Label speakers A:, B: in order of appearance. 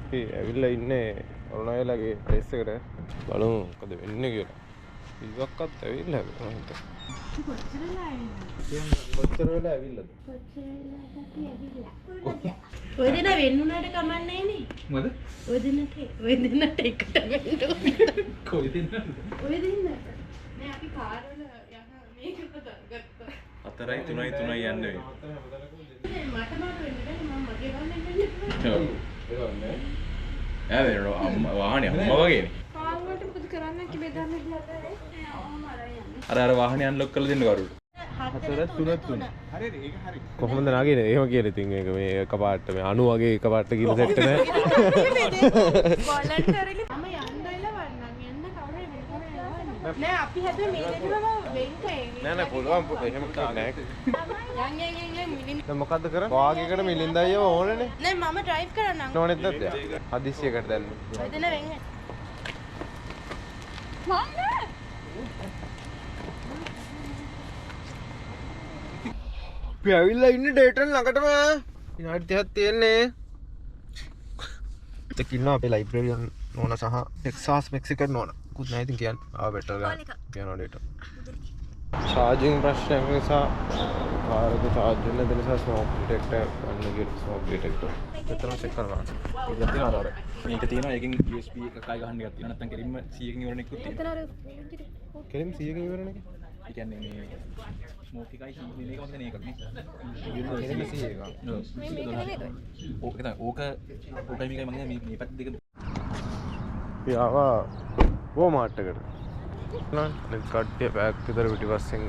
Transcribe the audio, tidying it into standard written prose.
A: අපි ඇවිල්ලා ඉන්නේ ඔරණයලගේ ප්ලේස් එකට. බලමු මොකද වෙන්නේ කියලා. ඉවක්කත් ඇවිල්ලා මම කොච්චර වෙලා ඇවිල්ලාද?
B: ඔය දෙන වෙන්නුනාට කමන්නේ නේ.
A: මොකද?
B: ඔය දෙන්නට එකට වෙන්න ඕනේ.
A: කොයි දෙන්නද?
B: ඔය දෙන්නට. මේ අපි කාර් වල යන මේක ගත්තා.
C: 4යි 3යි 3යි යන්නේ.
B: මට මාරු වෙන්න බෑ මම මගේ වරෙන් වෙන්නේ.
C: ඔව්. ඒක වාහනේ අම්මා වගේනේ.
B: කාර් වලට මොකද කරන්න කි බෙදන්න ගියාද?
C: අර වාහනේ අන්ලොක් කරලා දෙන්න කවුරුද?
A: 4 3 3. හරිද? ඒක හරි. කොහොමද නාගිනේ? එහෙම කියලා ඉතින් මේක මේ එකපාරට මේ 90 වගේ එකපාරට කියන සෙට් නැහැ.
B: වොලන්ටරිලි මම යන්නයිලා වන්නම් එන්න කවුරු නෑ අපි හැදුවේ මේ දෙකම වෙන්කේ.
A: නෑ පුළුවන් එහෙම නෑ.
B: යන් මිලින්
A: දැන් මොකද්ද කරන්නේ? වාගේකට මිලින්දයියව ඕනනේ.
B: නෑ මම ඩ්‍රයිව් කරන්නම්.
A: ඕනෙත් නැද්ද? හදිස්සියකට දැන්.
B: ඔය දෙන වෙන්නේ.
A: අපි ඇවිල්ලා ඉන්නේ ඩේටන් ළඟටම. විනාඩි 30ක් තියෙන්නේ. දෙක ඉන්නවා අපේ ලයිබ්‍රරියන් නෝනා සහ ටෙක්සාස් මෙක්සිකන් නෝනා. කුත් නැහැ ඉතින් කියන්න. ආව බෙටර් ගන්න. කියනවා ඩේටන්. charging ප්‍රශ්නයක් නිසා කාරක charge වෙන්න දෙන නිසා smoke detector ගන්න කියලා smoke detector. එතන check කරනවා.
C: ඒක තියෙනවා අර. මේක තියෙනවා ඒකෙන් USB එකයි ගහන්න එකක් තියෙනවා නැත්නම් කෙලින්ම 100කින් ඉවරන එකකුත් තියෙනවා.
A: කෙලින් 100කින් ඉවරන එක?
C: ඒ කියන්නේ මේ ස්මෝක් එකයි හීන එකක් වගේ එකක් නේ.
A: කෙලින් 100 එක.
C: ඕක තමයි. ඕකයි මේකයි මම මේ පැත්ත දෙක
A: අපි ආවා වෝමාර්ට් එකට. නේද කට්ටිය පැයක් විතර පිටිපස්සෙන්